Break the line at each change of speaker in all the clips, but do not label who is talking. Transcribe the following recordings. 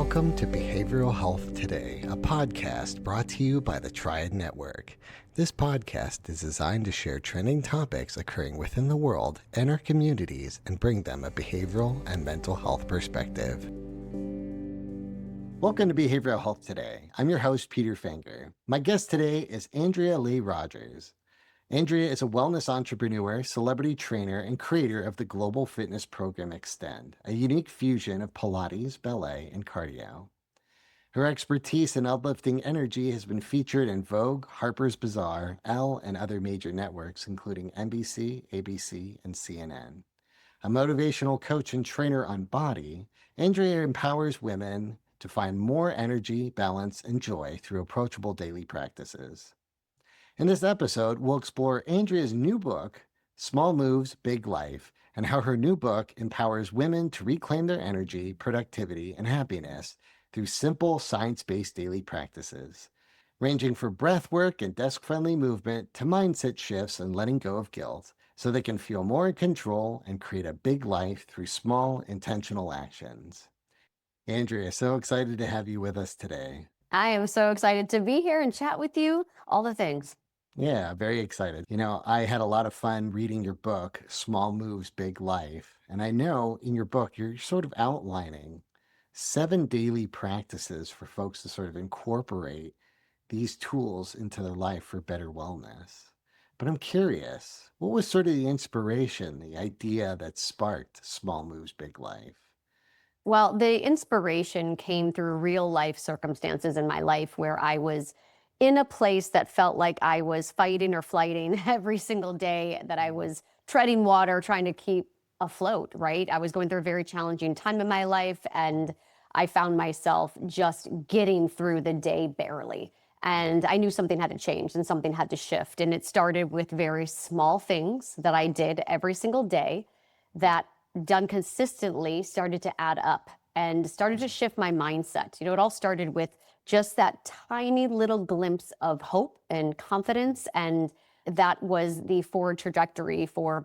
Welcome to Behavioral Health Today, a podcast brought to you by the Triad Network. This podcast is designed to share trending topics occurring within the world and our communities and bring them a behavioral and mental health perspective. Welcome to Behavioral Health Today. I'm your host, Peter Fenger. My guest today is Andrea Leigh Rogers. Andrea is a wellness entrepreneur, celebrity trainer, and creator of the global fitness program Xtend, a unique fusion of Pilates, ballet, and cardio. Her expertise in uplifting energy has been featured in Vogue, Harper's Bazaar, Elle, and other major networks, including NBC, ABC, and CNN. A motivational coach and trainer on BODi, Andrea empowers women to find more energy, balance, and joy through approachable daily practices. In this episode, we'll explore Andrea's new book, Small Moves, Big Life, and how her new book empowers women to reclaim their energy, productivity, and happiness through simple, science-based daily practices, ranging from breathwork and desk-friendly movement to mindset shifts and letting go of guilt, so they can feel more in control and create a big life through small, intentional actions. Andrea, so excited to have you with us today.
I am so excited to be here and chat with you, all the things.
Yeah, very excited. I had a lot of fun reading your book, Small Moves, Big Life. And I know in your book, you're sort of outlining 7 daily practices for folks to sort of incorporate these tools into their life for better wellness. But I'm curious, what was sort of the inspiration, the idea that sparked Small Moves, Big Life?
Well, the inspiration came through real life circumstances in my life where I was in a place that felt like I was fighting or flighting every single day, that I was treading water, trying to keep afloat, right? I was going through a very challenging time in my life, and I found myself just getting through the day barely. And I knew something had to change and something had to shift. And it started with very small things that I did every single day that, done consistently, started to add up and started to shift my mindset. It all started with just that tiny little glimpse of hope and confidence. And that was the forward trajectory for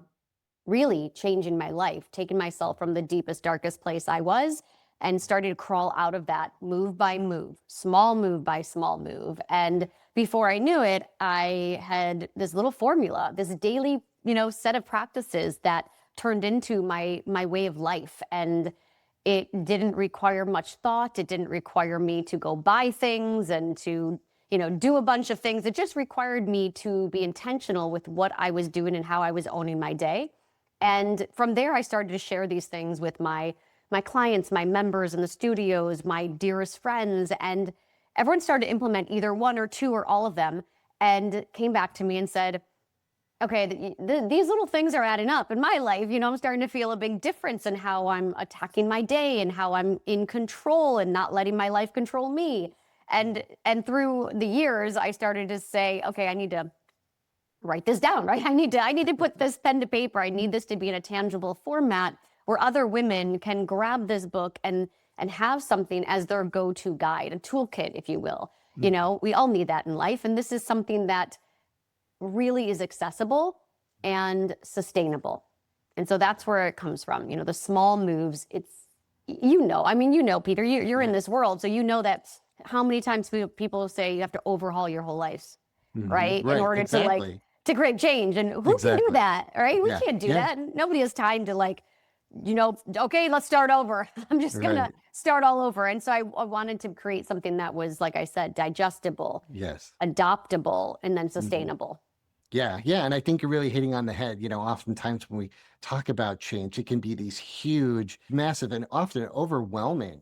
really changing my life, taking myself from the deepest, darkest place I was and started to crawl out of that move by move, small move by small move. And before I knew it, I had this little formula, this daily, set of practices that turned into my way of life. And it didn't require much thought. It didn't require me to go buy things and to, do a bunch of things. It just required me to be intentional with what I was doing and how I was owning my day. And from there, I started to share these things with my clients, my members in the studios, my dearest friends, and everyone started to implement either one or two or all of them, and came back to me and said, okay, these little things are adding up in my life. I'm starting to feel a big difference in how I'm attacking my day and how I'm in control and not letting my life control me. And through the years, I started to say, okay, I need to write this down, right? I need to put this pen to paper. I need this to be in a tangible format where other women can grab this book and have something as their go-to guide, a toolkit, if you will. We all need that in life. And this is something that really is accessible and sustainable. And so that's where it comes from. The small moves, it's, Peter, you're in this world. So that how many times people say you have to overhaul your whole life, right? In order to create change. And who can do that, right? We can't do that. Nobody has time to okay, let's start over. I'm just going to start all over. And so I wanted to create something that was, like I said, digestible, adoptable, and then sustainable.
Yeah. And I think you're really hitting on the head. Oftentimes when we talk about change, it can be these huge, massive, and often overwhelming,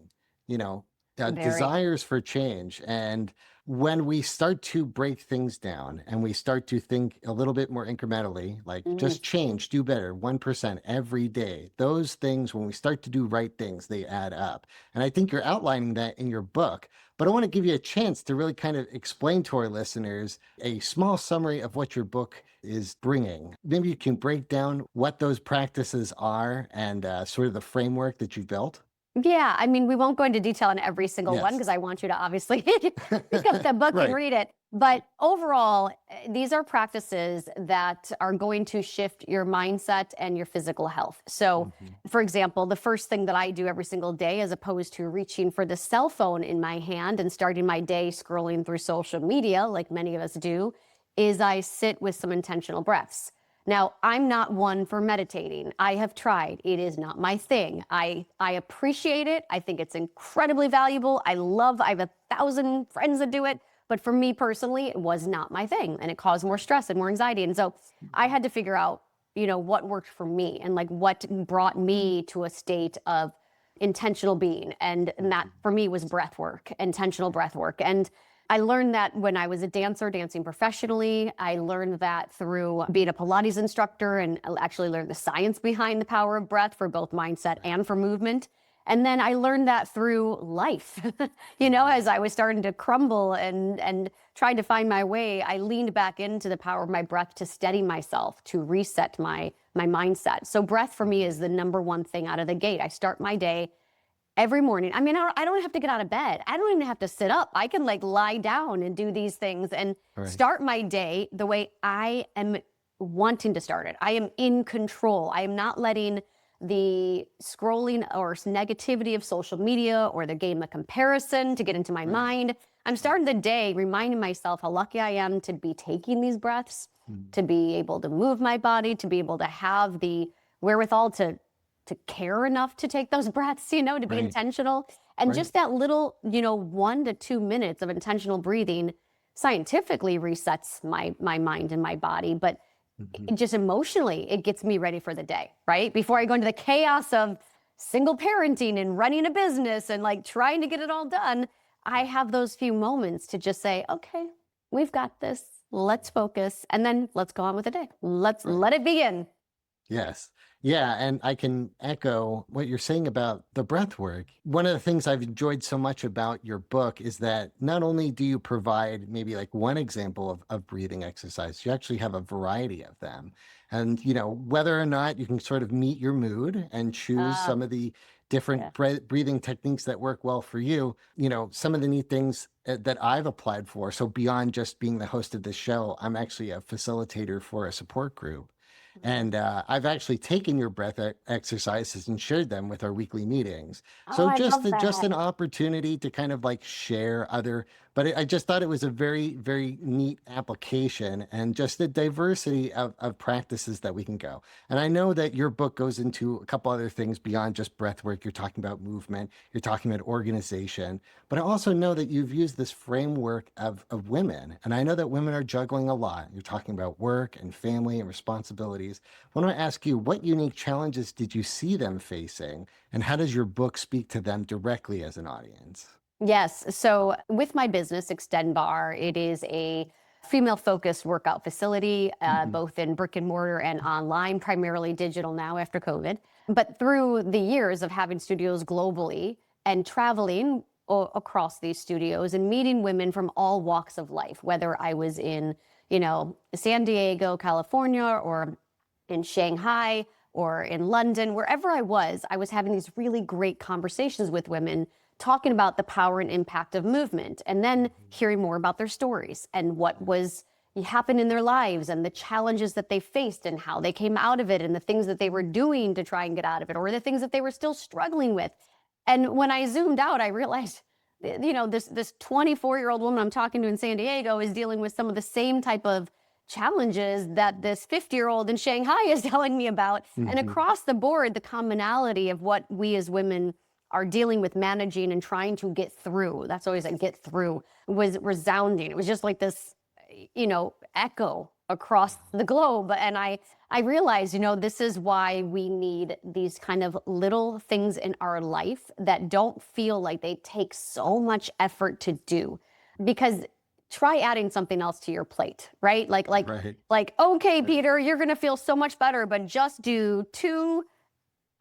desires for change. And when we start to break things down and we start to think a little bit more incrementally, like just change, do better, 1% every day, those things, when we start to do right things, they add up. And I think you're outlining that in your book. But I want to give you a chance to really kind of explain to our listeners a small summary of what your book is bringing. Maybe you can break down what those practices are and sort of the framework that you've built.
Yeah, I mean, we won't go into detail on every single one
Yes.
because I want you to obviously pick up the book and
Right.
read it. But overall, these are practices that are going to shift your mindset and your physical health. So,
Mhm.
for example, the first thing that I do every single day, as opposed to reaching for the cell phone in my hand and starting my day scrolling through social media, like many of us do, is I sit with some intentional breaths. Now, I'm not one for meditating. I have tried. It is not my thing. I appreciate it. I think it's incredibly valuable. I have 1,000 friends that do it. But for me personally, it was not my thing. And it caused more stress and more anxiety. And so I had to figure out, what worked for me and like what brought me to a state of intentional being. And that
Mhm.
for me was breath work, intentional breath work. And I learned that when I was a dancer, dancing professionally. I learned that through being a Pilates instructor and actually learned the science behind the power of breath for both mindset
Right.
and for movement. And then I learned that through life.
Mhm.
As I was starting to crumble and trying to find my way, I leaned back into the power of my breath to steady myself, to reset my mindset. So breath for me
Mhm.
is the number one thing out of the gate. I start my day every morning. I mean, I don't have to get out of bed. I don't even have to sit up. I can like lie down and do these things and
Right.
start my day the way I am wanting to start it. I am in control. I am not letting the scrolling or negativity of social media or the game of comparison to get into my
Right.
mind. I'm
Right.
starting the day reminding myself how lucky I am to be taking these breaths,
Mhm.
to be able to move my body, to be able to have the wherewithal to care enough to take those breaths, to be
Right.
intentional. And
Right.
just that little, 1 to 2 minutes of intentional breathing scientifically resets my mind and my body. But
Mhm.
just emotionally, it gets me ready for the day, right? Before I go into the chaos of single parenting and running a business and like trying to get it all done, I
Right.
have those few moments to just say, okay, we've got this. Let's focus. And then let's go on with the day. Let's
Right.
let it begin.
Yes. Yeah. And I can echo what you're saying about the breath work. One of the things I've enjoyed so much about your book is that not only do you provide maybe like one example of breathing exercise, you actually have a variety of them. And, whether or not you can sort of meet your mood and choose
Ah,
some of the different
yeah.
breathing techniques that work well for you, some of the neat things that I've applied for. So beyond just being the host of this show, I'm actually a facilitator for a support group.
Oh,
And I've actually taken your breath exercises and shared them with our weekly meetings. So
I love
just
that.
an opportunity to kind of like share other, but I just thought it was a very, very neat application and just the diversity of practices that we can go. And I know that your book goes into a couple other things beyond just breath work. You're talking about movement, you're talking about organization, but I also know that you've used this framework of women. And I know that women are juggling a lot. You're talking about work and family and responsibilities. I want to ask you, what unique challenges did you see them facing? And how does your book speak to them directly as an audience?
Yes. So with my business, Xtend Bar, it is a female focused workout facility,
Hmm.
both in brick and mortar and online, primarily digital now after COVID. But through the years of having studios globally and traveling across these studios and meeting women from all walks of life, whether I was in, San Diego, California, or in Shanghai or in London, wherever I was having these really great conversations with women talking about the power and impact of movement and then hearing more about their stories and what was happened in their lives and the challenges that they faced and how they came out of it and the things that they were doing to try and get out of it or the things that they were still struggling with. And when I zoomed out, I realized this 24-year-old woman I'm talking to in San Diego is dealing with some of the same type of challenges that this 50-year-old in Shanghai is telling me about. And
Hmm.
across the board, the commonality of what we as women are dealing with managing and trying to get through, that's always a get through, was resounding. It was just like this, echo across the globe. And I realized, this is why we need these kind of little things in our life that don't feel like they take so much effort to do. Because try adding something else to your plate, right? Like like
Right.
like okay,
Right.
Peter, you're going to feel so much better, but just do 2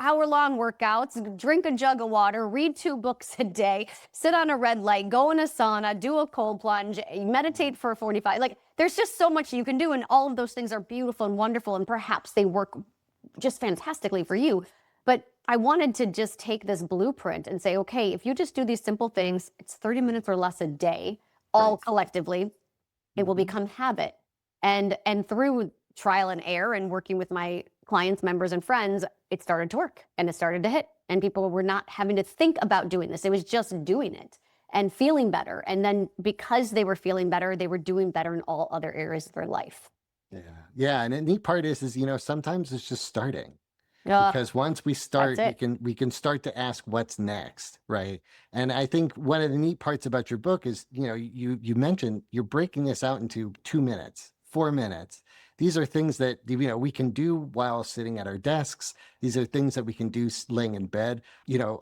hour-long workouts, drink a jug of water, read 2 books a day, sit on a red light, go in a sauna, do a cold plunge, meditate for 45. Like there's just so much you can do. And all of those things are beautiful and wonderful. And perhaps they work just fantastically for you. But I wanted to just take this blueprint and say, okay, if you just do these simple things, it's 30 minutes or less a day, all
Right.
collectively, it will
Hmm.
become habit. And through trial and error and working with my clients, members, and friends, it started to work and it started to hit. And people were not having to think about doing this. It was just doing it and feeling better. And then because they were feeling better, they were doing better in all other areas of their life.
Yeah. Yeah. And the neat part is, sometimes it's just starting.
Uh,
Because once we
that's
start, we
it.
can start to ask what's next, right? And I think one of the neat parts about your book is, you mentioned you're breaking this out into 2 minutes, 4 minutes. These are things that we can do while sitting at our desks. These are things that we can do laying in bed.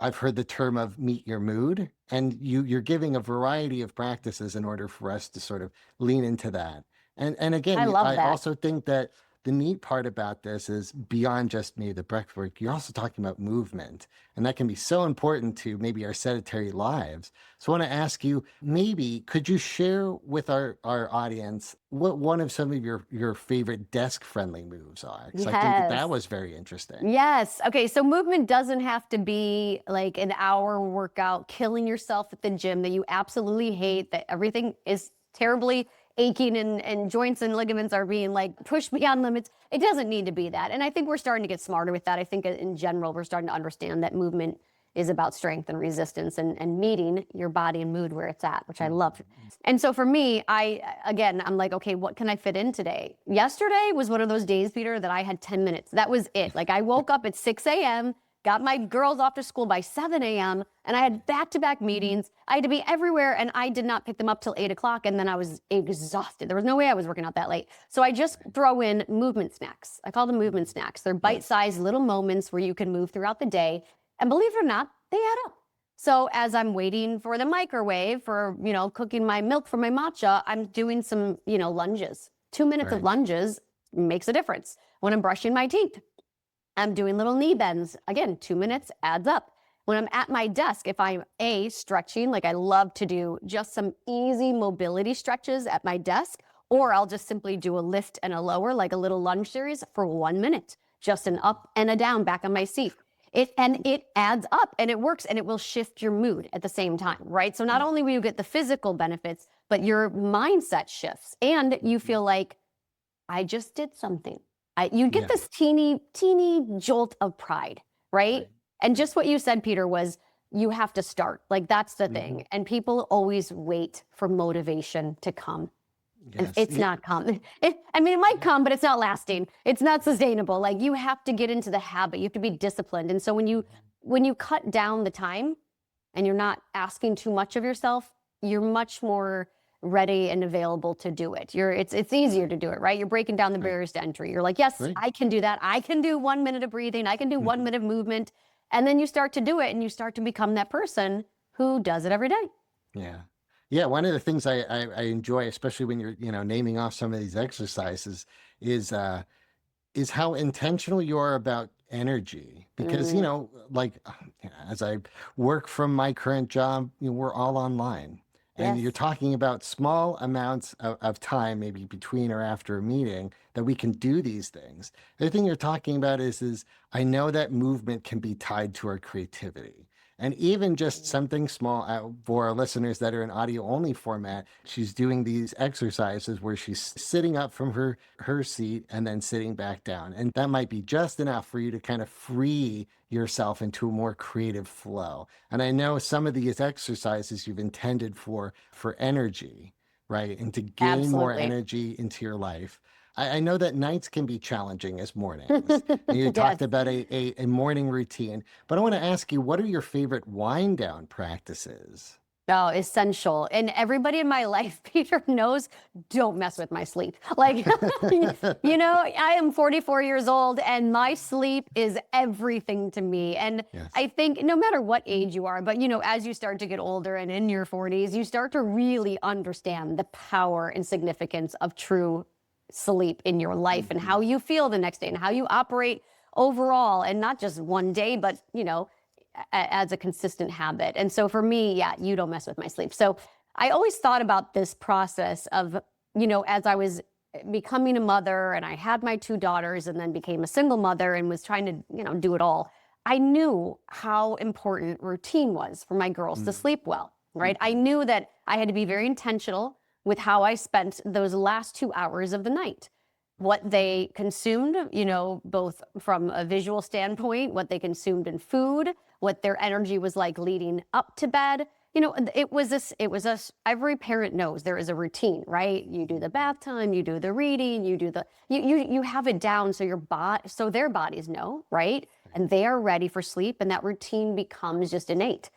I've heard the term of meet your mood, and you're giving a variety of practices in order for us to sort of lean into that. And
I
again,
love
I
that.
also think that the neat part about this is beyond just maybe the breath work, you're also talking about movement. And that can be so important to maybe our sedentary lives. So I want to ask you, maybe could you share with our audience what one of some of your favorite desk friendly moves are? Because I think that
Yes.
was very interesting.
Yes. Okay. So movement doesn't have to be like an hour workout, killing yourself at the gym that you absolutely hate, that everything is terribly aching and joints and ligaments are being like pushed beyond limits. It doesn't need to be that. And I think we're starting to get smarter with that. I think in general, we're starting to understand that movement is about strength and resistance and meeting your body and mood where it's at, which I love.
Mhm.
And so for me, I'm like, okay, what can I fit in today? Yesterday was one of those days, Peter, that I had 10 minutes. That was it. Like I woke up at 6 a.m., got my girls off to school by 7 a.m., and I had back-to-back meetings. I had to be everywhere, and I did not pick them up till 8 o'clock, and then I was exhausted. There was no way I was working out that late. So I just throw in movement snacks. I call them movement snacks. They're
Right.
bite-sized little moments where you can move throughout the day. And believe it or not, they add up. So as I'm waiting for the microwave for, cooking my milk for my matcha, I'm doing some, lunges. 2 minutes of
Right.
lunges makes a difference. When I'm brushing my teeth, I'm doing little knee bends. Again, 2 minutes adds up. When I'm at my desk, if I'm stretching, like I love to do just some easy mobility stretches at my desk, or I'll just simply do a lift and a lower, like a little lunge series for 1 minute, just an up and a down back on my seat. It adds up and it works and it will shift your mood at the same time, right? So not
Yeah.
only will you get the physical benefits, but your mindset shifts and you
Mhm.
feel like I just did something. You get
Yeah.
this teeny, teeny jolt of pride, right?
Right.
And
Right.
just what you said, Peter, was you have to start. Like that's the
Mhm.
thing. And people always wait for motivation to come. And
Yes.
it's not come. It might
Yeah.
come, but it's not lasting. It's not sustainable. Like you have to get into the habit. You have to be disciplined. And so when you cut down the time and you're not asking too much of yourself, you're much more ready and available to do it. It's easier to do it, right? You're breaking down the
Right.
barriers to entry. You're like, yes,
Right.
I can do that. I can do 1 minute of breathing. I can do one
Mhm.
minute of movement. And then you start to do it and you start to become that person who does it every day.
Yeah. Yeah. One of the things I enjoy, especially when you're, naming off some of these exercises, is is how intentional you are about energy. Because,
Mm,
like as I work from my current job, we're all online. And you're
yes.
talking about small amounts of time, maybe between or after a meeting, that we can do these things. The other thing you're talking about is I know that movement can be tied to our creativity. And even just
Mm.
something small for our listeners that are in audio only format, she's doing these exercises where she's sitting up from her seat and then sitting back down. And that might be just enough for you to kind of free yourself into a more creative flow. And I know some of these exercises you've intended for energy, right? And to gain more
Absolutely.
energy into your life. I know that nights can be challenging as mornings. And you talked
Yes.
about a morning routine, but I want to ask you, what are your favorite wind down practices?
Oh, essential. And everybody in my life, Peter knows, don't mess with my sleep. Like, I am 44 years old and my sleep is everything to me. And
Yes.
I think no matter what age you are, but as you start to get older and in your 40s, you start to really understand the power and significance of true sleep in your life and
Mhm.
how you feel the next day and how you operate overall and not just one day, but, as a consistent habit. And so for me, yeah, you don't mess with my sleep. So I always thought about this process of, as I was becoming a mother and I had my two daughters and then became a single mother and was trying to, do it all. I knew how important routine was for my girls to sleep well, right? I knew that I had to be very intentional with how I spent those last 2 hours of the night. What they consumed, both from a visual standpoint, what they consumed in food, what their energy was like leading up to bed. Every parent knows there is a routine, right? You do the bath time, you do the reading, you have it down so their bodies know, right? And they are ready for sleep, and that routine becomes just innate.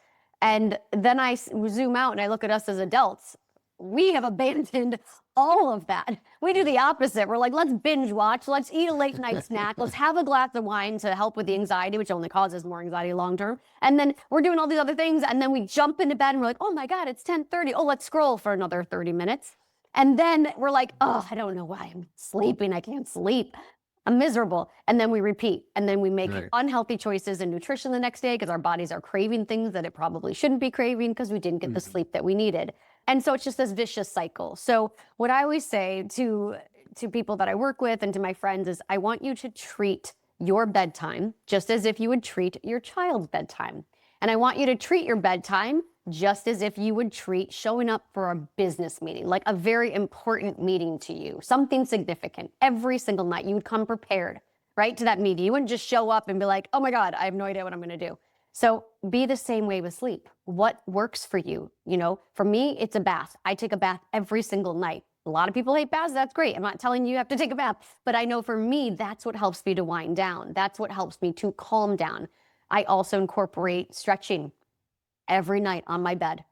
And then I zoom out and I look at us as adults. We have abandoned all of that. We do the opposite. We're like, let's binge watch. Let's eat a late night snack. Let's have a glass of wine to help with the anxiety, which only causes more anxiety long term. And then we're doing all these other things. And then we jump into bed and we're like, oh my God, it's 10:30. Oh, let's scroll for another 30 minutes. And then we're like, oh, I don't know why I'm sleeping. I can't sleep. I'm miserable. And then we repeat. And then we make unhealthy choices in nutrition the next day because our bodies are craving things that it probably shouldn't be craving because we didn't get the sleep that we needed. And so it's just this vicious cycle. So what I always say to people that I work with and to my friends is, I want you to treat your bedtime just as if you would treat your child's bedtime. And I want you to treat your bedtime just as if you would treat showing up for a business meeting, like a very important meeting to you, something significant. Every single night you would come prepared, right, to that meeting. You wouldn't just show up and be like, oh my God, I have no idea what I'm going to do. So be the same way with sleep. What works for you? For me, it's a bath. I take a bath every single night. A lot of people hate baths. That's great. I'm not telling you have to take a bath, but I know for me, that's what helps me to wind down. That's what helps me to calm down. I also incorporate stretching every night on my bed.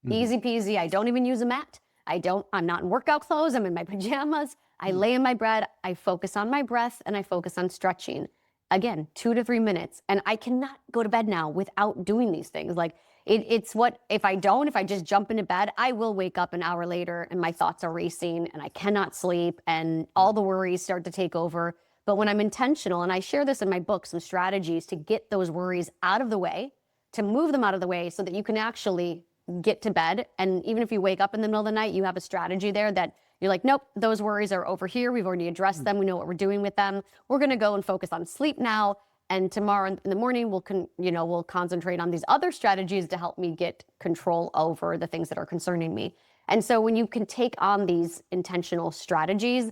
Easy peasy. I don't even use a mat. I'm not in workout clothes. I'm in my pajamas. I lay in my bed. I focus on my breath and I focus on stretching. Again, 2 to 3 minutes. And I cannot go to bed now without doing these things. Like if I just jump into bed, I will wake up an hour later and my thoughts are racing and I cannot sleep and all the worries start to take over. But when I'm intentional, and I share this in my book, some strategies to get those worries out of the way, to move them out of the way so that you can actually get to bed. And even if you wake up in the middle of the night, you have a strategy there that you're like, nope, those worries are over here. We've already addressed them. We know what we're doing with them. We're going to go and focus on sleep now. And tomorrow in the morning, we'll concentrate on these other strategies to help me get control over the things that are concerning me. And so when you can take on these intentional strategies,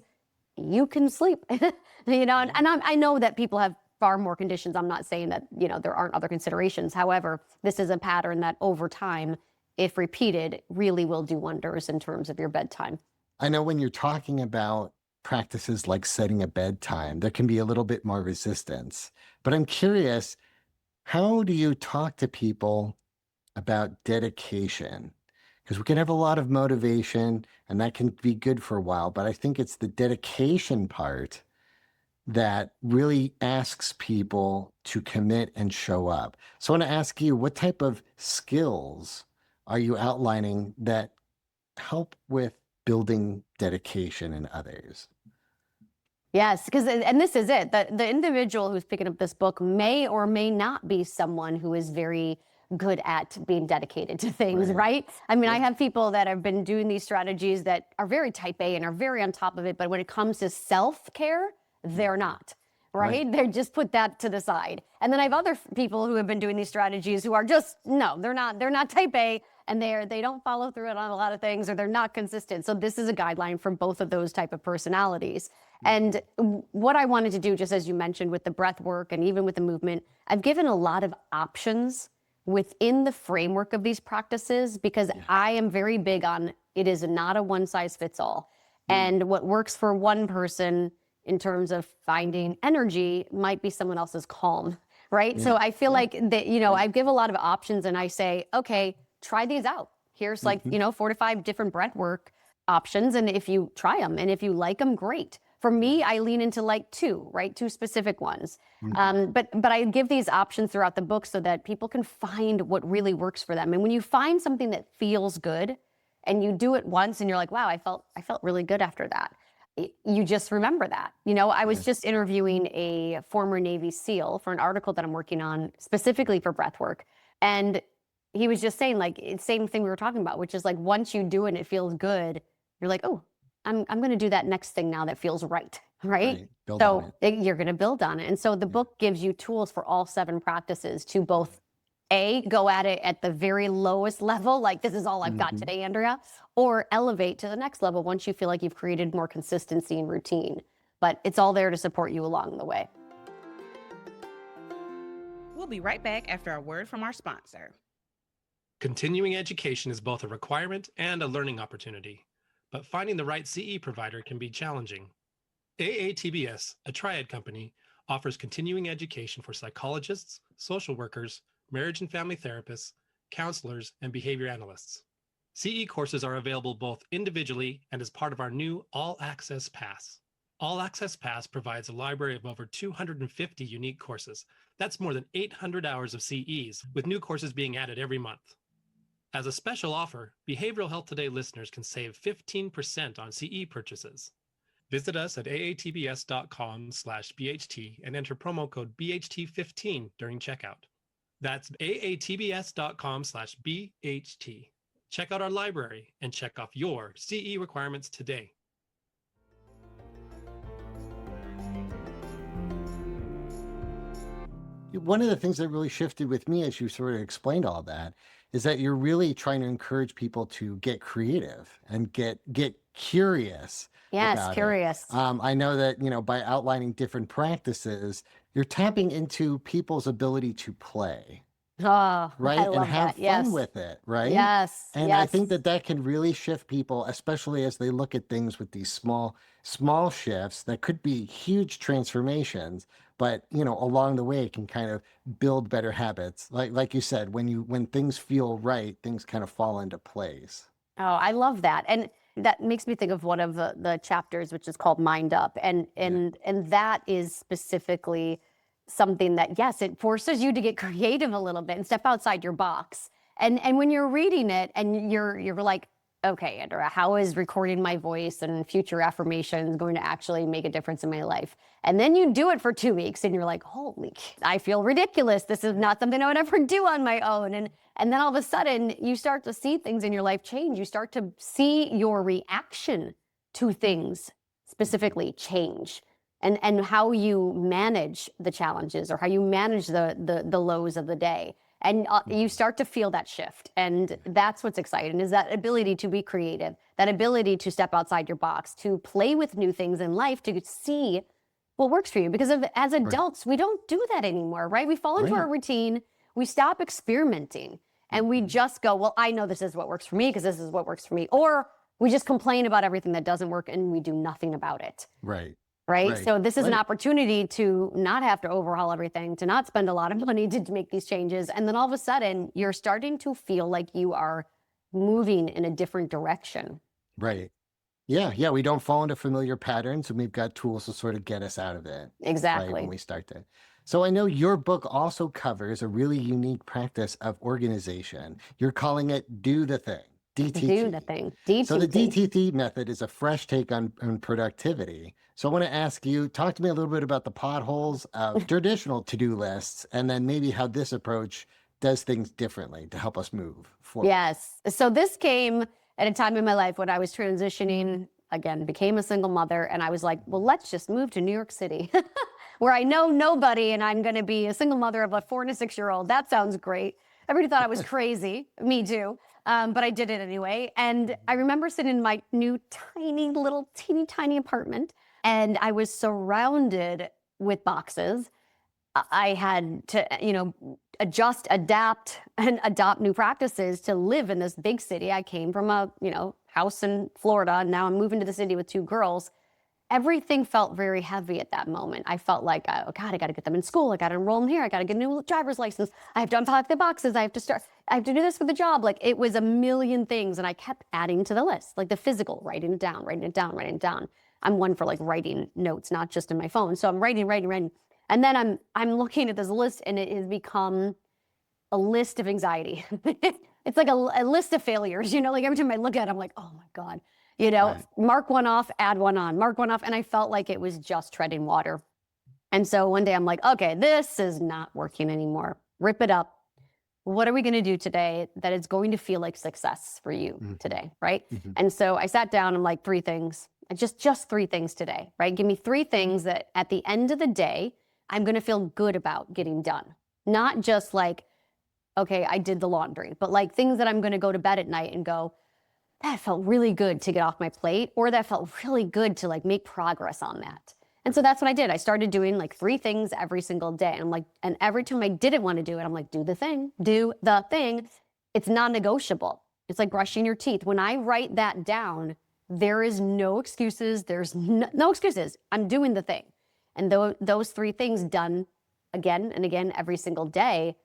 you can sleep, and I know that people have far more conditions. I'm not saying that, there aren't other considerations. However, this is a pattern that over time, if repeated, really will do wonders in terms of your bedtime.
I know when you're talking about practices like setting a bedtime, there can be a little bit more resistance. But I'm curious, how do you talk to people about dedication? Because we can have a lot of motivation and that can be good for a while, but I think it's the dedication part that really asks people to commit and show up. So I want to ask you, what type of skills are you outlining that help with building dedication in others?
Yes, and this is it. The individual who's picking up this book may or may not be someone who is very good at being dedicated to things, right? I mean, I have people that have been doing these strategies that are very type A and are very on top of it, but when it comes to self-care, they're not, right? They're just put that to the side. And then I have other people who have been doing these strategies who are just, no, they're not type A, and they don't follow through on a lot of things, or they're not consistent. So this is a guideline for both of those type of personalities. And what I wanted to do, just as you mentioned with the breath work and even with the movement, I've given a lot of options within the framework of these practices, because I am very big on, it is not a one size fits all. And what works for one person in terms of finding energy might be someone else's calm, right? So I feel like that, I give a lot of options and I say, okay, try these out. Here's 4 to 5 different breath work options. And if you try them and if you like them, great. For me, I lean into like 2 specific ones. But I give these options throughout the book so that people can find what really works for them. And when you find something that feels good and you do it once and you're like, wow, I felt really good after that, you just remember that. I was just interviewing a former Navy SEAL for an article that I'm working on specifically for breath work. And he was just saying, like, it's the same thing we were talking about, which is like, once you do it and it feels good, you're like, oh, I'm going to do that next thing now that feels right. right?
Right. Build on
So
it.
you're going to build on it. And so the
Yeah.
book gives you tools for all 7 practices to both go at it at the very lowest level, like this is all I've got
Mhm.
today, Andrea, or elevate to the next level once you feel like you've created more consistency and routine. But it's all there to support you along the way.
We'll be right back after a word from our sponsor.
Continuing education is both a requirement and a learning opportunity, but finding the right CE provider can be challenging. AATBS, a triad company, offers continuing education for psychologists, social workers, marriage and family therapists, counselors, and behavior analysts. CE courses are available both individually and as part of our new All Access Pass. All Access Pass provides a library of over 250 unique courses. That's more than 800 hours of CEs, with new courses being added every month. As a special offer, Behavioral Health Today listeners can save 15% on CE purchases. Visit us at aatbs.com/BHT and enter promo code BHT15 during checkout. That's aatbs.com/BHT. Check out our library and check off your CE requirements today.
One of the things that really shifted with me as you sort of explained all that is that you're really trying to encourage people to get creative and get curious
Yes,
about it.
curious.
I know that, by outlining different practices, you're tapping into people's ability to play,
Oh, I
right? And
love
have
that.
fun
Yes.
with it, right?
Yes.
And I think
Yes.
that that can really shift people, especially as they look at things with these small shifts that could be huge transformations, but along the way it can kind of build better habits. Like you said, when things feel right, things kind of fall into place.
Oh, I love that. And that makes me think of one of the chapters, which is called Mind Up. And
Yeah.
and that is specifically something that, yes, it forces you to get creative a little bit and step outside your box. And when you're reading it and you're like, okay, Andrea, how is recording my voice and future affirmations going to actually make a difference in my life? And then you do it for 2 weeks and you're like, holy, I feel ridiculous. This is not something I would ever do on my own. And then all of a sudden you start to see things in your life change. You start to see your reaction to things specifically change, and how you manage the challenges or how you manage the lows of the day. And you start to feel that shift. And that's what's exciting, is that ability to be creative, that ability to step outside your box, to play with new things in life, to see what works for you. Because as adults, we don't do that anymore, right? We fall into
Right.
our routine, we stop experimenting, and we just go, well, I know this is what works for me because this is what works for me. Or we just complain about everything that doesn't work and we do nothing about it.
Right.
Right.
Right.
So this is an
Right.
opportunity to not have to overhaul everything, to not spend a lot of money to make these changes. And then all of a sudden you're starting to feel like you are moving in a different direction.
Right. Yeah, we don't fall into familiar patterns, and we've got tools to sort of get us out of it, right,
Exactly.
when we start to. So I know your book also covers a really unique practice of organization. You're calling it Do the Thing,
Do
DTT.
the thing.
So the
DTT.
DTT method is a fresh take on productivity. So I want to ask you, talk to me a little bit about the potholes of traditional to-do lists, and then maybe how this approach does things differently to help us move forward.
Yes. So this came at a time in my life when I was transitioning, again, became a single mother. And I was like, well, let's just move to New York City where I know nobody and I'm going to be a single mother of a 4 and a 6-year-old. That sounds great. Everybody thought I was crazy. Me too. But I did it anyway. And I remember sitting in my new tiny little teeny tiny apartment and I was surrounded with boxes. I had to, adjust, adapt, and adopt new practices to live in this big city. I came from a, house in Florida, and now I'm moving to the city with 2 girls. Everything felt very heavy at that moment. I felt like, oh God, I got to get them in school. I got to enroll them here. I got to get a new driver's license. I have to unpack the boxes. I have to do this for the job. Like, it was a million things. And I kept adding to the list, like the physical, writing it down, writing it down, writing it down. I'm one for like writing notes, not just in my phone. So I'm writing. And then I'm looking at this list and it has become a list of anxiety. It's like a list of failures, like every time I look at it, I'm like, oh my God,
Right.
mark one off, add one on, mark one off. And I felt like it was just treading water. And so one day I'm like, okay, this is not working anymore. Rip it up. What are we going to do today that is going to feel like success for you
Mhm.
today? Right.
Mhm.
And so I sat down, I'm like, 3 things. just 3 things today, right? Give me 3 things that at the end of the day, I'm going to feel good about getting done. Not just like, okay, I did the laundry, but like things that I'm going to go to bed at night and go, that felt really good to get off my plate, or that felt really good to like make progress on that. And so that's what I did. I started doing like 3 things every single day. And I'm like, and every time I didn't want to do it, I'm like, do the thing, do the thing. It's non-negotiable. It's like brushing your teeth. When I write that down, there is no excuses. There's no excuses. I'm doing the thing. And those 3 things done again and again every single day,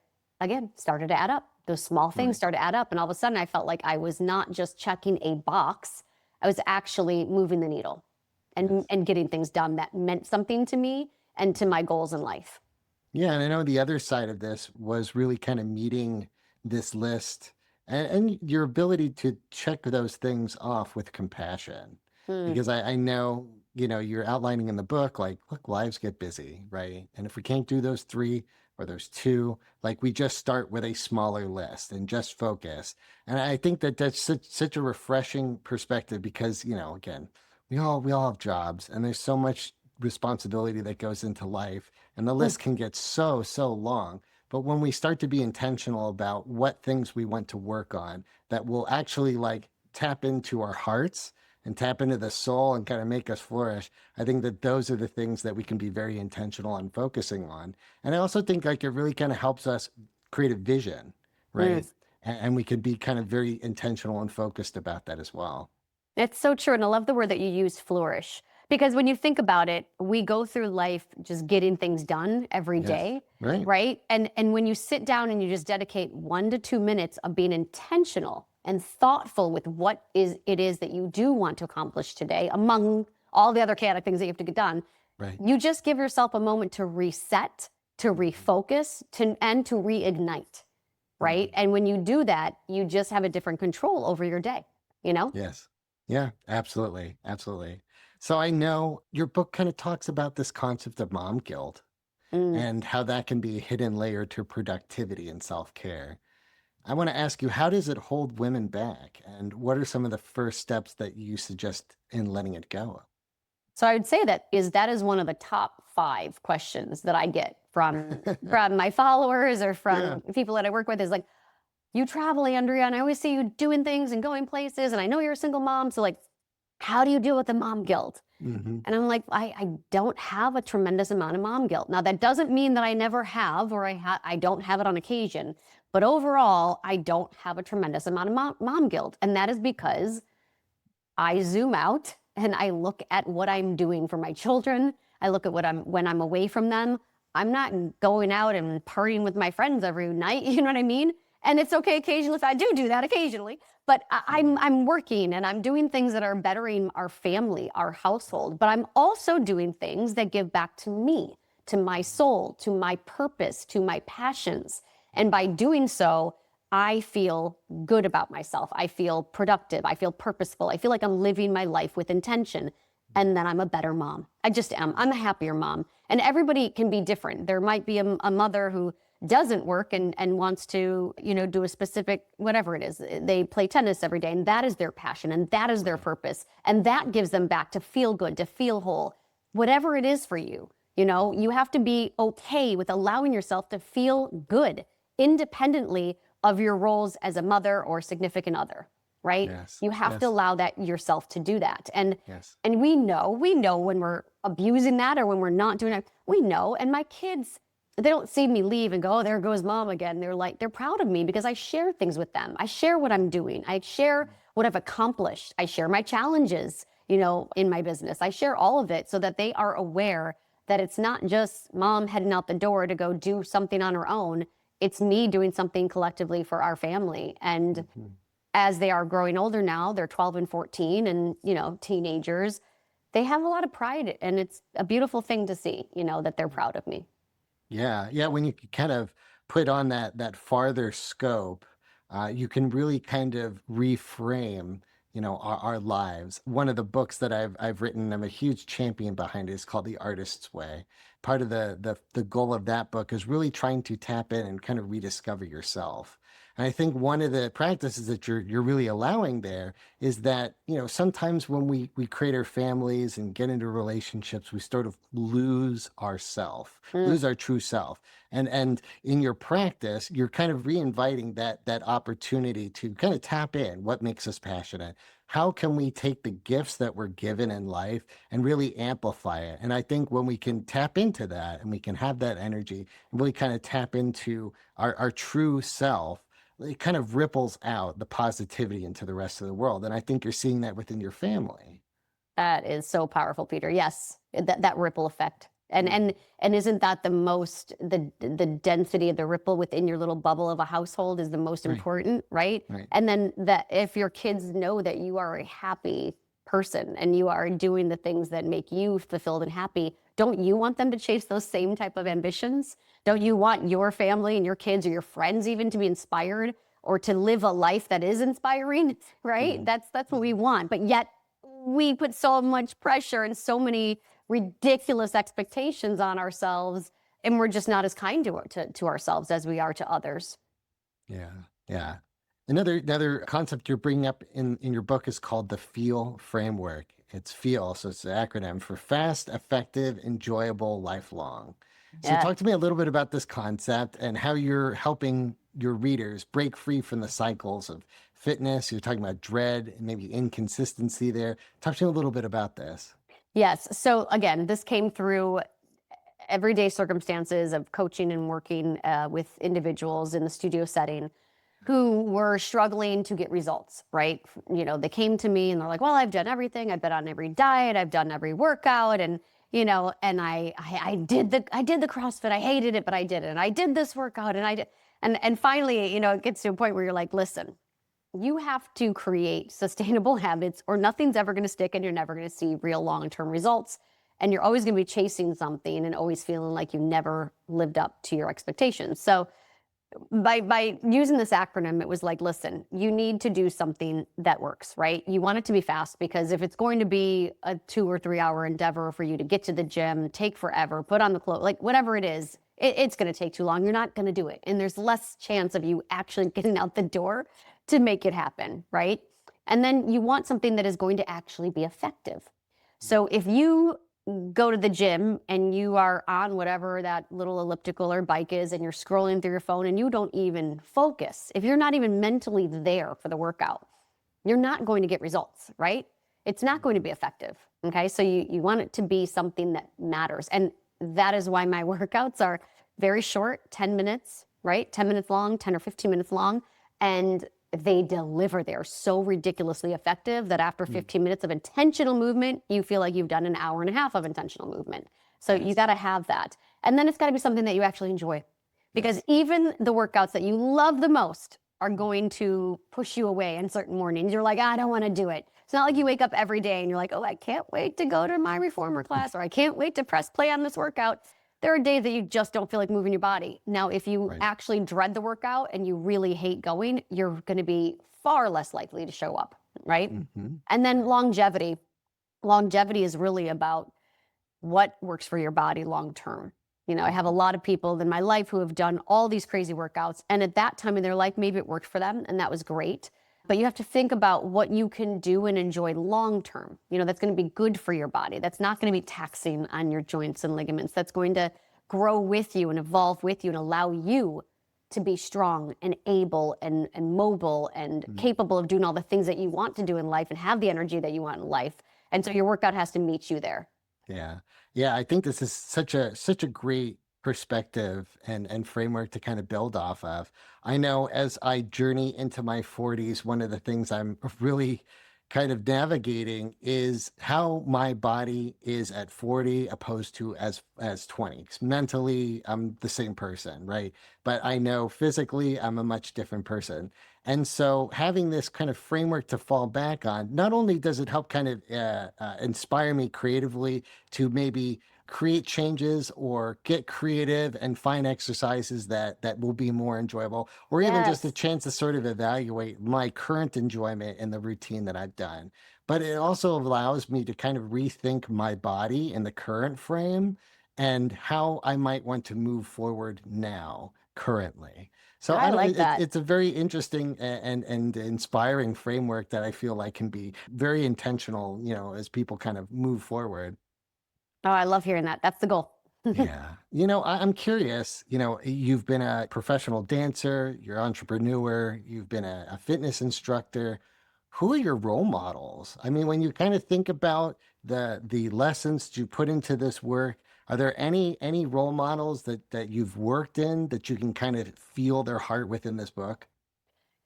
again, started to add up. Those small things started to add up. And all of a sudden I felt like I was not just checking a box. I was actually moving the needle and getting things done that meant something to me and to my goals in life.
Yeah, and I know the other side of this was really kind of meeting this list and your ability to check those things off with compassion.
Hmm.
Because I know, you're outlining in the book, like, look, lives get busy, right? And if we can't do those 3 or those 2, like we just start with a smaller list and just focus. And I think that that's such a refreshing perspective because, again, we all have jobs and there's so much responsibility that goes into life and the list can get so long. But when we start to be intentional about what things we want to work on that will actually like tap into our hearts and tap into the soul and kind of make us flourish, I think that those are the things that we can be very intentional on focusing on. And I also think like it really kind of helps us create a vision, right? And we can be kind of very intentional and focused about that as well.
It's so true. And I love the word that you use, flourish. Because when you think about it, we go through life just getting things done every
Yes.
day,
Right.
right? And when you sit down and you just dedicate 1 to 2 minutes of being intentional and thoughtful with what it is that you do want to accomplish today, among all the other chaotic things that you have to get done,
Right.
you just give yourself a moment to reset, to refocus, and to reignite, right? And when you do that, you just have a different control over your day, you know?
Yes. Yeah, absolutely. Absolutely. So I know your book kind of talks about this concept of mom guilt
Mm.
and how that can be a hidden layer to productivity and self-care. I want to ask you, how does it hold women back? And what are some of the first steps that you suggest in letting it go?
So I would say that is one of the top 5 questions that I get from my followers or
Yeah.
from people that I work with is like, you travel, Andrea, and I always see you doing things and going places, and I know you're a single mom, so like, how do you deal with the mom guilt?
Hmm.
And I'm like, I don't have a tremendous amount of mom guilt. Now that doesn't mean that I never have or I don't have it on occasion, but overall, I don't have a tremendous amount of mom guilt, and that is because I zoom out and I look at what I'm doing for my children. I look at when I'm away from them. I'm not going out and partying with my friends every night. You know what I mean? And it's okay occasionally if I do that occasionally. But I'm working and I'm doing things that are bettering our family, our household. But I'm also doing things that give back to me, to my soul, to my purpose, to my passions. And by doing so, I feel good about myself. I feel productive. I feel purposeful. I feel like I'm living my life with intention. And then I'm a better mom. I just am. I'm a happier mom. And everybody can be different. There might be a mother who doesn't work and wants to, do a specific, whatever it is. They play tennis every day and that is their passion and that is their purpose. And that gives them back to feel good, to feel whole, whatever it is for you. You have to be okay with allowing yourself to feel good independently of your roles as a mother or significant other, right?
Yes.
You have to
Yes.
allow that yourself to do that. And
Yes.
and we know when we're abusing that or when we're not doing it. We know. And my kids, they don't see me leave and go, oh, there goes mom again. They're proud of me because I share things with them. I share what I'm doing. I share what I've accomplished. I share my challenges, in my business. I share all of it so that they are aware that it's not just mom heading out the door to go do something on her own. It's me doing something collectively for our family. And
Mhm.
as they are growing older now, they're 12 and 14 and, teenagers, they have a lot of pride. And it's a beautiful thing to see, that they're proud of me.
Yeah, yeah. When you kind of put on that farther scope, you can really kind of reframe, our lives. One of the books that I've written, I'm a huge champion behind it, is called The Artist's Way. Part of the goal of that book is really trying to tap in and kind of rediscover yourself. And I think one of the practices that you're really allowing there is that, sometimes when we create our families and get into relationships, we sort of lose ourself,
Mm,
lose our true self. And in your practice, you're kind of reinviting that opportunity to kind of tap in what makes us passionate. How can we take the gifts that we're given in life and really amplify it? And I think when we can tap into that and we can have that energy and really kind of tap into our true self, it kind of ripples out the positivity into the rest of the world. And I think you're seeing that within your family.
that is so powerful, Peter. Yes, that ripple effect. And isn't that the density of the ripple within your little bubble of a household is the most
Right,
important, right?
right.
And then that if your kids know that you are a happy person and you are doing the things that make you fulfilled and happy, don't you want them to chase those same type of ambitions? Don't you want your family and your kids or your friends even to be inspired or to live a life that is inspiring, right?
Mhm.
That's what we want. But yet we put so much pressure and so many ridiculous expectations on ourselves, and we're just not as kind to ourselves as we are to others.
Yeah, yeah. Another concept you're bringing up in your book is called the FEEL framework. It's FEEL, so it's the acronym for fast, effective, enjoyable, lifelong. So
Yeah.
talk to me a little bit about this concept and how you're helping your readers break free from the cycles of fitness. You're talking about dread and maybe inconsistency there. Talk to me a little bit about this.
Yes. So again, this came through everyday circumstances of coaching and working with individuals in the studio setting who were struggling to get results, right? They came to me and they're like, well, I've done everything. I've been on every diet. I've done every workout. And I did the CrossFit. I hated it, but I did it. And I did this workout and I did. And finally, it gets to a point where you're like, listen, you have to create sustainable habits or nothing's ever going to stick and you're never going to see real long-term results. And you're always going to be chasing something and always feeling like you never lived up to your expectations. So by using this acronym, it was like, listen, you need to do something that works, right? You want it to be fast because if it's going to be a 2 or 3 hour endeavor for you to get to the gym, take forever, put on the clothes, like whatever it is, it's going to take too long. You're not going to do it. And there's less chance of you actually getting out the door to make it happen, right? And then you want something that is going to actually be effective. So if you go to the gym and you are on whatever that little elliptical or bike is and you're scrolling through your phone and you don't even focus, if you're not even mentally there for the workout, you're not going to get results, right? It's not going to be effective. Okay. So you want it to be something that matters. And that is why my workouts are very short, 10 minutes, right? 10 minutes long, 10 or 15 minutes long. And they deliver. They're so ridiculously effective that after 15 minutes of intentional movement, you feel like you've done an hour and a half of intentional movement. So you
Yes.
got to have that. And then it's got to be something that you actually enjoy. Because
Yes.
even the workouts that you love the most are going to push you away in certain mornings. You're like, I don't want to do it. It's not like you wake up every day and you're like, oh, I can't wait to go to my reformer class, or I can't wait to press play on this workout. There are days that you just don't feel like moving your body. Now, if you
Right.
actually dread the workout and you really hate going, you're going to be far less likely to show up, right?
Hmm.
And then longevity. Longevity is really about what works for your body long term. I have a lot of people in my life who have done all these crazy workouts, and at that time in their life, maybe it worked for them, and that was great. But you have to think about what you can do and enjoy long term. That's going to be good for your body. That's not going to be taxing on your joints and ligaments. That's going to grow with you and evolve with you and allow you to be strong and able and mobile and capable of doing all the things that you want to do in life and have the energy that you want in life. And so your workout has to meet you there.
Yeah. Yeah. I think this is such a great perspective and framework to kind of build off of. I know as I journey into my 40s, one of the things I'm really kind of navigating is how my body is at 40 opposed to as 20. 'Cause mentally, I'm the same person, right? But I know physically I'm a much different person. And so having this kind of framework to fall back on, not only does it help kind of inspire me creatively to maybe create changes or get creative and find exercises that will be more enjoyable, or even just a
Yes.
chance to sort of evaluate my current enjoyment in the routine that I've done. But it also allows me to kind of rethink my body in the current frame and how I might want to move forward now, currently. So
I
I don't,
like that.
it's a very interesting and inspiring framework that I feel like can be very intentional, as people kind of move forward.
Oh, I love hearing that. That's the goal.
Yeah. I'm curious, you've been a professional dancer, you're an entrepreneur, you've been a fitness instructor. Who are your role models? I mean, when you kind of think about the lessons you put into this work, are there any role models that you've worked in that you can kind of feel their heart within this book?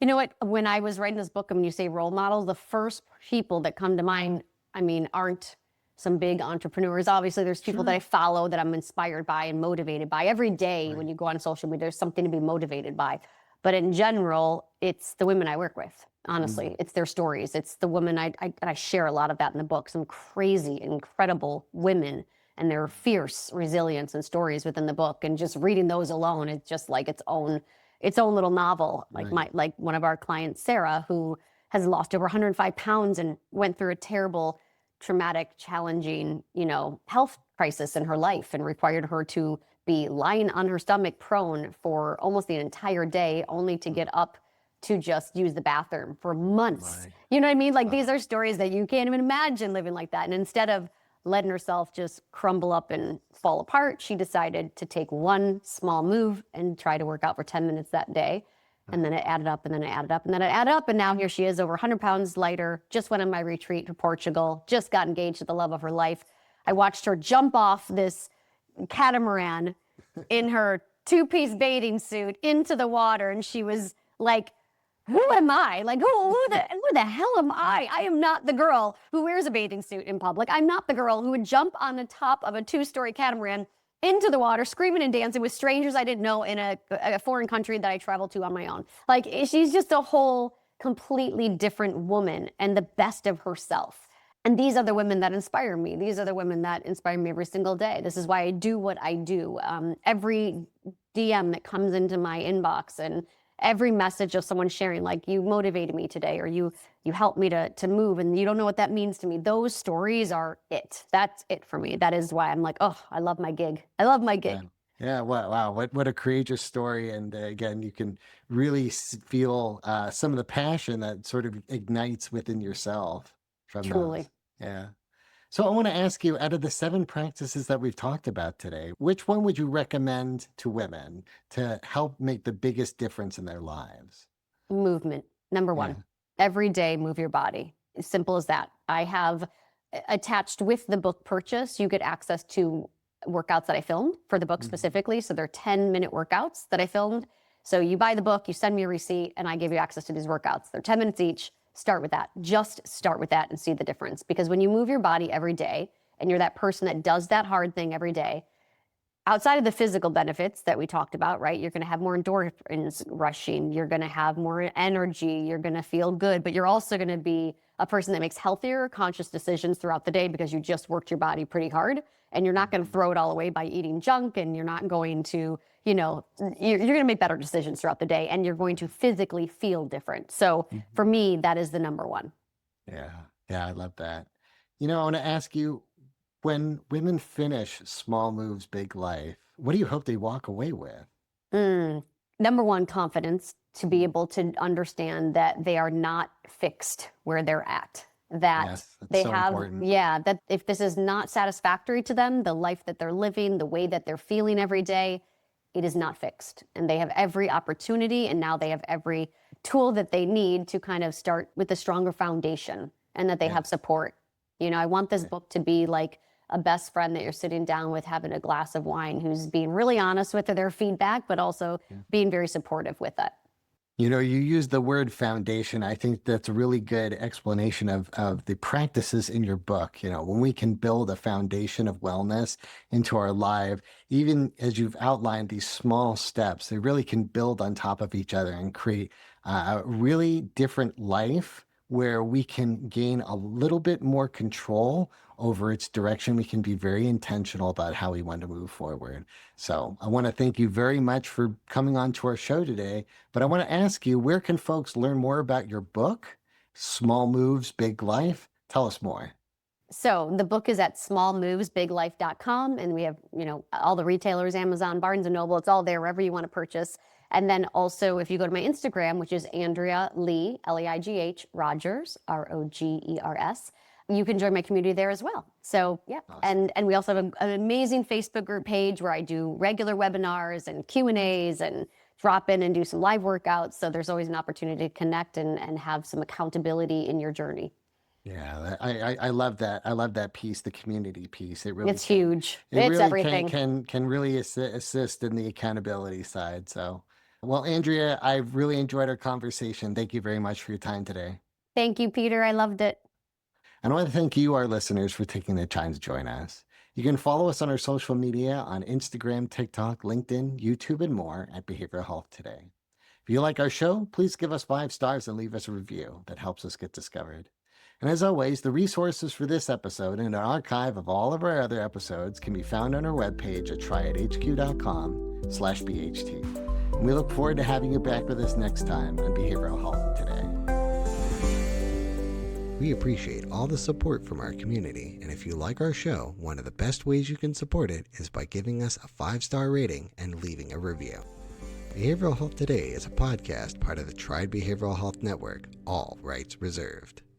You know what? When I was writing this book, and when you say role models, the first people that come to mind, I mean, aren't some big entrepreneurs. Obviously, there's people that
Sure.
I follow that I'm inspired by and motivated by. Every day when
Right.
you go on social media, there's something to be motivated by. But in general, it's the women I work with.
Mm,
Honestly, it's their stories. It's the women and I share a lot of that in the book. Some crazy, incredible women and their fierce resilience and stories within the book. And just reading those alone, it's just like its own little novel.
right.
Like one of our clients, Sarah, who has lost over 105 pounds and went through a terrible, traumatic, challenging, health crisis in her life and required her to be lying on her stomach prone for almost the entire day, only to get up to just use the bathroom for months.
Right.
You know what I mean? Like these
Wow.
are stories that you can't even imagine living like that. And instead of letting herself just crumble up and fall apart, she decided to take one small move and try to work out for 10 minutes that day. And then it added up, and then it added up, and then it added up. And now here she is, over 100 pounds lighter, just went on my retreat to Portugal, just got engaged to the love of her life. I watched her jump off this catamaran in her two-piece bathing suit into the water. And she was like, who am I? Like, who the hell am I? I am not the girl who wears a bathing suit in public. I'm not the girl who would jump on the top of a two-story catamaran into the water, screaming and dancing with strangers I didn't know in a foreign country that I traveled to on my own. Like, she's just a whole completely different woman and the best of herself. And these are the women that inspire me. These are the women that inspire me every single day. This is why I do what I do. Every DM that comes into my inbox and every message of someone sharing, like, you motivated me today, or you helped me to move, and you don't know what that means to me. Those stories are it. That's it for me. That is why I'm like, oh, I love my gig. I love my
Yeah.
gig.
Yeah. Wow. What a courageous story. And again, you can really feel some of the passion that sort of ignites within yourself from those.
Truly.
Yeah. So I want to ask you, out of the 7 practices that we've talked about today, which one would you recommend to women to help make the biggest difference in their lives?
Movement, number
Yeah.
one. Every day, move your body. As simple as that. I have attached with the book purchase, you get access to workouts that I filmed for the book
Mhm.
specifically. So they're 10-minute workouts that I filmed. So you buy the book, you send me a receipt, and I give you access to these workouts. They're 10 minutes each. Start with that. Just start with that and see the difference. Because when you move your body every day and you're that person that does that hard thing every day, outside of the physical benefits that we talked about, right? You're going to have more endorphins rushing. You're going to have more energy. You're going to feel good, but you're also going to be a person that makes healthier, conscious decisions throughout the day because you just worked your body pretty hard, and you're not going to throw it all away by eating junk, and you're not going to, you're going to make better decisions throughout the day, and you're going to physically feel different. So for
Mhm.
me, that is the number one.
Yeah. Yeah. I love that. I want to ask you, when women finish Small Moves, Big Life, what do you hope they walk away with?
Mm. Number one, confidence, to be able to understand that they are not fixed where they're at. That
Yes, that's
they
so
have,
important.
yeah, that if this is not satisfactory to them, the life that they're living, the way that they're feeling every day, it is not fixed. And they have every opportunity, and now they have every tool that they need to kind of start with a stronger foundation, and that they have
Yes.
support. I want this
Yeah.
book to be like a best friend that you're sitting down with having a glass of wine, who's being really honest with their feedback, but also
Yeah.
being very supportive with it.
You use the word foundation. I think that's a really good explanation of the practices in your book. When we can build a foundation of wellness into our life, even as you've outlined these small steps, they really can build on top of each other and create a really different life where we can gain a little bit more control over its direction. We can be very intentional about how we want to move forward. So I want to thank you very much for coming on to our show today. But I want to ask you, where can folks learn more about your book, Small Moves, Big Life? Tell us more.
So the book is at smallmovesbiglife.com, and we have, all the retailers, Amazon, Barnes and Noble, it's all there wherever you want to purchase. And then also, if you go to my Instagram, which is Andrea Leigh, Leigh Rogers, Rogers, you can join my community there as well. So yeah,
Awesome.
and we also have an amazing Facebook group page where I do regular webinars and Q&As and drop in and do some live workouts. So there's always an opportunity to connect and have some accountability in your journey.
Yeah, I love that. I love that piece, the community piece. It really
It's huge.
it
It's
really
everything.
can really assist in the accountability side. So, well, Andrea, I've really enjoyed our conversation. Thank you very much for your time today.
Thank you, Peter. I loved it.
And I want to thank you, our listeners, for taking the time to join us. You can follow us on our social media on Instagram, TikTok, LinkedIn, YouTube, and more at Behavioral Health Today. If you like our show, please give us 5 stars and leave us a review. That helps us get discovered. And as always, the resources for this episode and an archive of all of our other episodes can be found on our webpage at triadhq.com/BHT. And we look forward to having you back with us next time on Behavioral Health Today. We appreciate all the support from our community, and if you like our show, one of the best ways you can support it is by giving us a 5-star rating and leaving a review. Behavioral Health Today is a podcast part of the Triad Behavioral Health Network, all rights reserved.